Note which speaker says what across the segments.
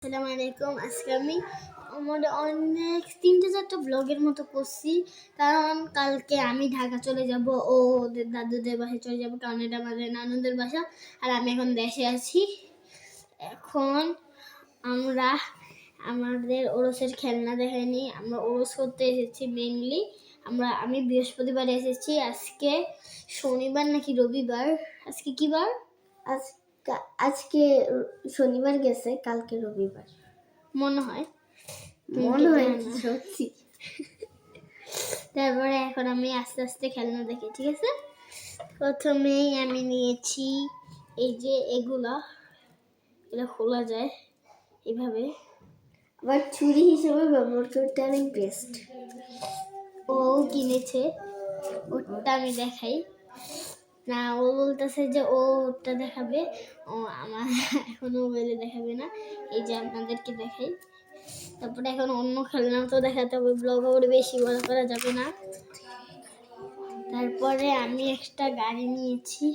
Speaker 1: আসসালামু আলাইকুম। আজকে আমি অনেক 3-4টা ব্লগের মতো করছি, কারণ কালকে আমি ঢাকা চলে যাব ও ওদের দাদুদের বাসায় চলে যাব, কারণ এটা আমাদের নানুদের বাসা। আর আমি এখন দেশে আছি। এখন আমরা আমাদের ওরসের খেলনা দেখাইনি, আমরা ওরস করতে এসেছি মেইনলি। আমি বৃহস্পতিবার এসেছি, আজকে শনিবার নাকি রবিবার, আজকে কি বার?
Speaker 2: আজকে শনিবার গেছে, কালকে রবিবার
Speaker 1: মনে হয়
Speaker 2: সত্যি।
Speaker 1: তারপরে এখন আমি আস্তে আস্তে খেলনা দেখি, ঠিক আছে? প্রথমেই আমি নিয়েছি এই যে এটা খোলা যায় এভাবে,
Speaker 2: আবার ছুরি হিসেবে ব্যবহার করতে অনেক বেস্ট।
Speaker 1: ও কিনেছে, ওটা আমি দেখাই না, ও বলতেছে যে ওটা দেখাবে, ও আমার এখন মোবাইলে দেখাবে না, এই যে আপনাদেরকে দেখাই। তারপরে এখন অন্য খেলনা তো দেখাতে হবে, ব্লগ আবার বেশি বড় করা যাবে না। তারপরে আমি একটা গাড়ি নিয়েছি,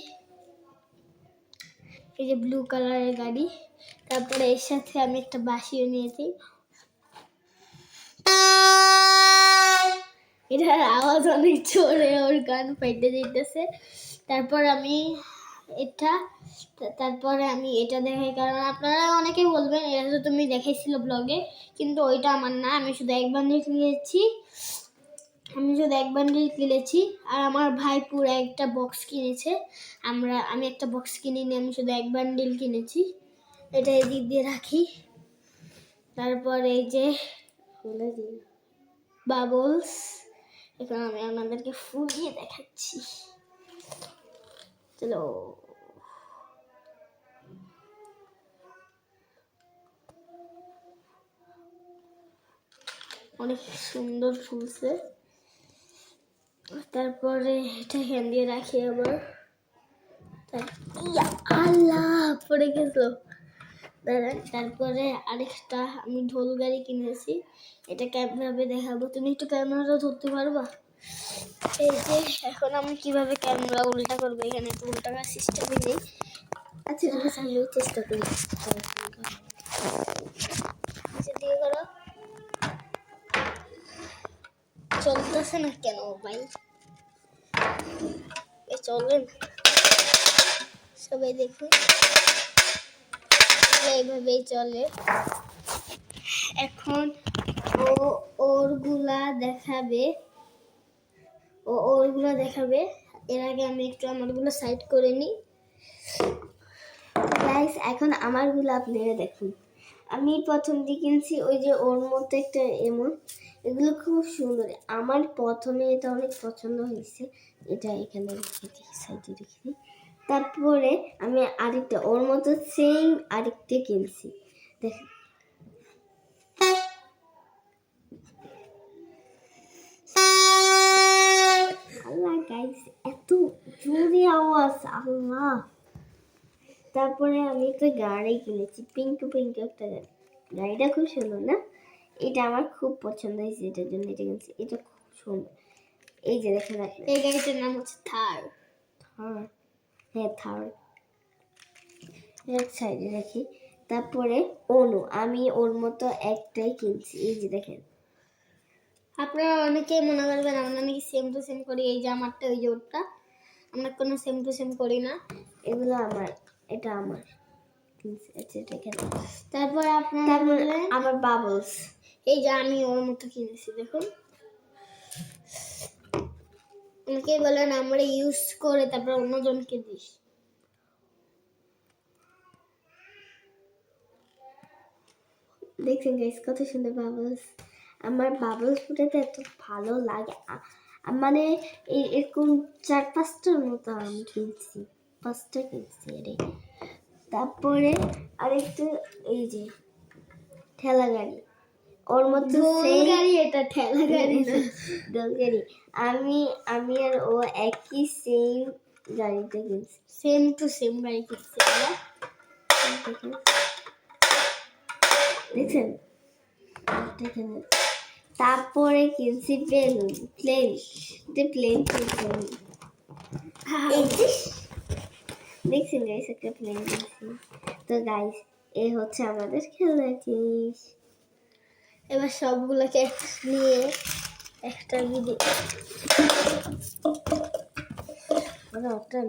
Speaker 1: এই যে ব্লু কালারের গাড়ি। তারপরে এর সাথে আমি একটা বাঁশিও নিয়েছি, এটার আওয়াজ অনেক জোরে, ওর গান ফাইটে যেতেছে। তারপরে আমি এটা দেখাই, কারণ আপনারা অনেকে বলবেন এটা তো তুমি দেখাইছিল ব্লগে, কিন্তু ওইটা আমার না, আমি শুধু এক বান্ডিল কিনেছি। আর আমার ভাই পুরো একটা বক্স কিনেছে, আমি একটা বক্স কিনিনি, আমি শুধু এক বান্ডিল কিনেছি। এটা এদিক দিয়ে রাখি। তারপর এই যে বাবলস, এখন আমি আপনাদেরকে ফুলিয়ে দেখাচ্ছি, চলো। অনেক সুন্দর ফুলছে। তারপরে এটা এখান দিয়ে রাখি আবার, আল্লাহ পড়ে গেল। তারপরে আরেকটা আমি ঢোল গাড়ি কিনেছি, এটা কেমনভাবে দেখাবো, তুমি একটু ক্যামেরাটা ধরতে পারবা? এই যে এখন আমি কিভাবে ক্যামেরা উল্টা করবো, এখানে একটু উল্টা করার সিস্টেমই নেই।
Speaker 2: আচ্ছা ঠিক আছে, আমি চেষ্টা করি।
Speaker 1: দিয়ে করো, চলতেছে না কেন ভাই? চলবে না, সবাই দেখুন এইভাবেই চলে। এখন ওরগুলা দেখাবে, এর আগে আমি একটু আমারগুলো সাইড করে নিই।
Speaker 2: গাইস, এখন আমারগুলো আপনারা দেখুন। আমি প্রথম দিয়ে কিনছি ওই যে ওর মতো একটা এগুলো খুব সুন্দর। আমার প্রথমে এটা অনেক পছন্দ হয়েছে, এটা এখানে রেখে দিই, সাইডে রেখে দিই। তারপরে আমি আরেকটা ওর মতো সেম আরেকটা কিনছি, দেখেন। আল্লাহ গাইস, এত জোরে আওয়াজ, আল্লাহ। তারপরে আমি একটা গাড়ি কিনেছি, পিঙ্ক একটা গাড়ি। গাড়িটা খুব সুন্দর না? এটা আমার খুব পছন্দ হয়েছে, এটার জন্য এটা কিনছি। এটা খুব সুন্দর। এই যে দেখেন,
Speaker 1: এই গাড়িটার নাম হচ্ছে থার।
Speaker 2: হ্যাঁ, থার। এক সাইডে রাখি। তারপরে অনু, আমি ওর মতো একটাই কিনছি, এই যে দেখেন।
Speaker 1: আপনারা অনেকেই মনে করবেন আমরা নাকি সেম টু সেম করি, এই যে আমারটা ওই যে ওরটা, আমরা কোনো সেম টু সেম করি না।
Speaker 2: এগুলো আমার, এটা আমার কিনছি। আচ্ছা দেখেন।
Speaker 1: তারপরে আপনারা
Speaker 2: আমার বাবলস,
Speaker 1: এই যে আমি ওর মতো কিনেছি, দেখুন। অনেকেই বলেন আমরা ইউজ করে তারপর অন্যজনকে দিস।
Speaker 2: দেখছেন গাইস, কত সুন্দর বাবলস। আমার বাবলস ফুটাতে এত ভালো লাগে, মানে এরকম 4-5টার মতো আমি কিনছি, 5টা কিনছি আরে। তারপরে আরেকটা এই যে ঠেলা গাড়ি, ওর মতো
Speaker 1: গাড়ি, এটা ঠেলা গাড়ি না,
Speaker 2: দোল গাড়ি। আমি আর ও একই সেম গাড়িটা কিনছি,
Speaker 1: সেম টু সেম গাড়ি কিনছি আমরা।
Speaker 2: দেখছেন। তারপরে কিনছি প্লেন কিনছি আমি। দেখছেন গাইস, একটা প্লেন কিনছি। তো গাইস, এ হচ্ছে আমাদের খেলনার জিনিস।
Speaker 1: এবার সবগুলোকে নিয়ে একটা ভিডিও
Speaker 2: ওরা ওটা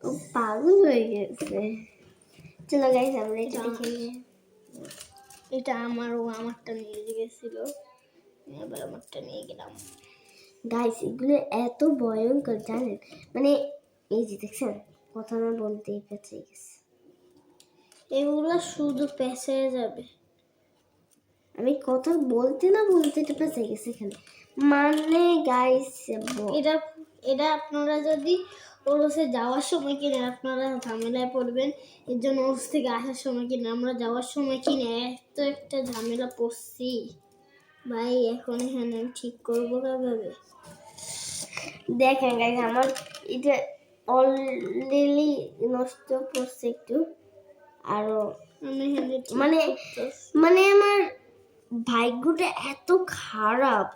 Speaker 2: ও পাগল হয়ে গেছে। চলো গাইস আমরা এটা দেখে নিই।
Speaker 1: এটা আমারটা নিয়ে গেছিল, এবার আমারটা নিয়ে গেলাম।
Speaker 2: গাইস এগুলো এত ভয়ঙ্কর জানেন, মানে এই যে দেখছেন কথা না বলতেই পেঁচে গেছে।
Speaker 1: এগুলো শুধু পেঁচে যাবে।
Speaker 2: আমি কথা বলতে না বলতে এটা পেঁচে গেছে এখানে। মানে গাইস
Speaker 1: এটা এটা আপনারা যদি ওরসে যাওয়ার সময় কিনে আপনারা ঝামেলায় পড়বেন, এর জন্য ওরস থেকে আসার সময় কিনে আমরা যাওয়ার সময় কিনে এত একটা ঝামেলা পড়ছি ভাই। এখন এখানে আমি ঠিক করবো কিভাবে?
Speaker 2: দেখেন গাইস আমার এটা অলরেডি নষ্ট করছে একটু আরো,
Speaker 1: আমি এখানে ঠিক
Speaker 2: মানে
Speaker 1: করতেছি।
Speaker 2: মানে আমার ভাগ্যটা এত খারাপ।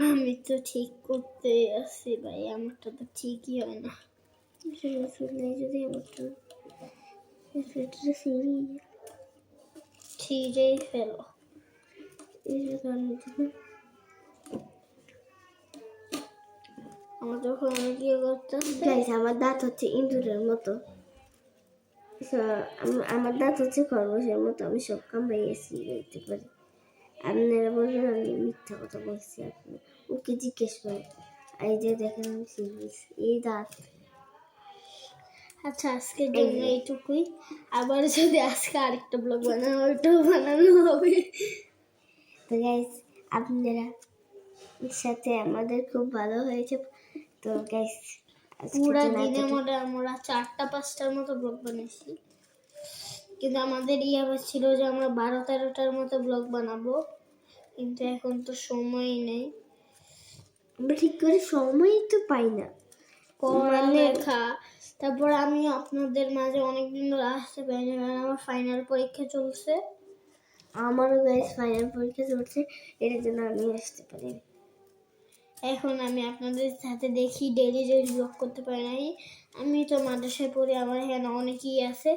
Speaker 1: আমি তো ঠিক করতে আসছি ভাই, আমারটা তো ঠিকই হয় না।
Speaker 2: যদি আমারটা
Speaker 1: ছিঁড়েই ফেলো। আমার যখন আমি কি করতেছি
Speaker 2: গাইস আমার দাঁত হচ্ছে ইঁদুরের মতো। So, আমার দাঁত হচ্ছে খরগোশের মতো, আমি সব কামড়াইয়াছি বলতে পারি। আপনারা বলবেন আমি মিথ্যা কথা বলছি, আপনি ওকে জিজ্ঞেস করেন। এই যে দেখেন আমি সিরিয়াস এই দাঁত।
Speaker 1: আচ্ছা আজকের জন্য এইটুকুই। আবার যদি আজকে আরেকটা ব্লগ বানানো ওইটাও বানানো হবে।
Speaker 2: তো গাইস আপনারা সাথে আমাদের খুব ভালো হয়েছে। তো গাইস
Speaker 1: পুরা দিনে মধ্যে আমরা 4টা-5টার মতো ব্লগ বানিয়েছি, কিন্তু আমাদের আবার ছিল যে আমরা 12-13টার মতো ব্লগ বানাবো, কিন্তু এখন তো সময়ই নেই।
Speaker 2: আমরা ঠিক করে সময়ই তো পাই না।
Speaker 1: পড়ালেখা, তারপর আমি আপনাদের মাঝে অনেকদিন ধরে আসতে পারিনি কারণ আমার ফাইনাল পরীক্ষা চলছে।
Speaker 2: আমারও গাইস ফাইনাল পরীক্ষা চলছে, এর জন্য আমি আসতে পারিনি।
Speaker 1: এখন আমি আপনাদের সাথে দেখি ডেইলি ডেইলি ব্লগ করতে পারি নাই। আমি তো মাদ্রাসায় পড়ি, আমার এখানে অনেকেই আছে।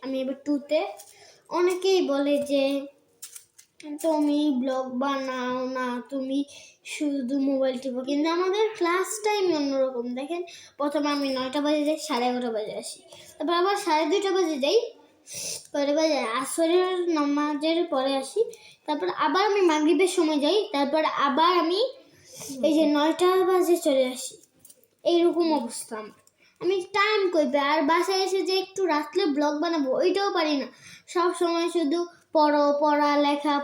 Speaker 1: আমি এবার 2তে। অনেকেই বলে যে তুমি ব্লগ বানাও না, তুমি শুধু মোবাইল টিপো, কিন্তু আমাদের ক্লাস টাইম অন্যরকম। দেখেন প্রথমে আমি 9টা বাজে যাই, 11:30 বাজে আসি, তারপর আবার 2:30 বাজে যাই, পরে বাজে আসরের নামাজের পরে আসি, তারপর আবার আমি মাগরিবের সময় যাই, তারপর আবার আমি এই যে 9টা বাজে চলে আসি। এইরকম অবস্থা আমার। আমি টাইম কই পাই? আর বাসায় এসে যে একটু রাত্রে ব্লগ বানাবো ওইটাও পারি না। সব সময় শুধু পড়ালেখা।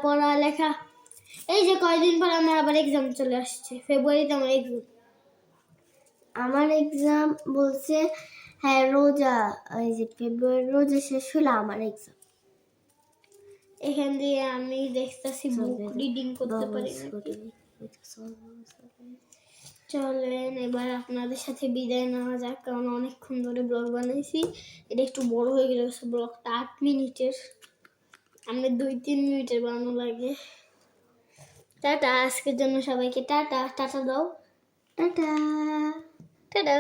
Speaker 1: এই যে কয়দিন পর আমার আবার এক্সাম চলে আসছে, ফেব্রুয়ারিতে আমার এক্সাম।
Speaker 2: আমার এক্সাম বলছে হ্যাঁ রোজা, এই যে ফেব্রুয়ারি রোজা শেষ হলো আমার এক্সাম।
Speaker 1: এখান দিয়ে আমি দেখতেছি বুক রিডিং করতে পারি নাকি। চলেন এবার আপনাদের সাথে বিদায় নেওয়া যাক, কারণ অনেকক্ষণ ধরে ব্লগ বানাইছি। এটা একটু বড় হয়ে গেছে ব্লগটা, 8 মিনিটের। আমরা 2-3 মিনিটের বানানো লাগে। টাটা, আজকের জন্য সবাইকে টাটা। টাটা দাও,
Speaker 2: টাটা।
Speaker 1: টাটা।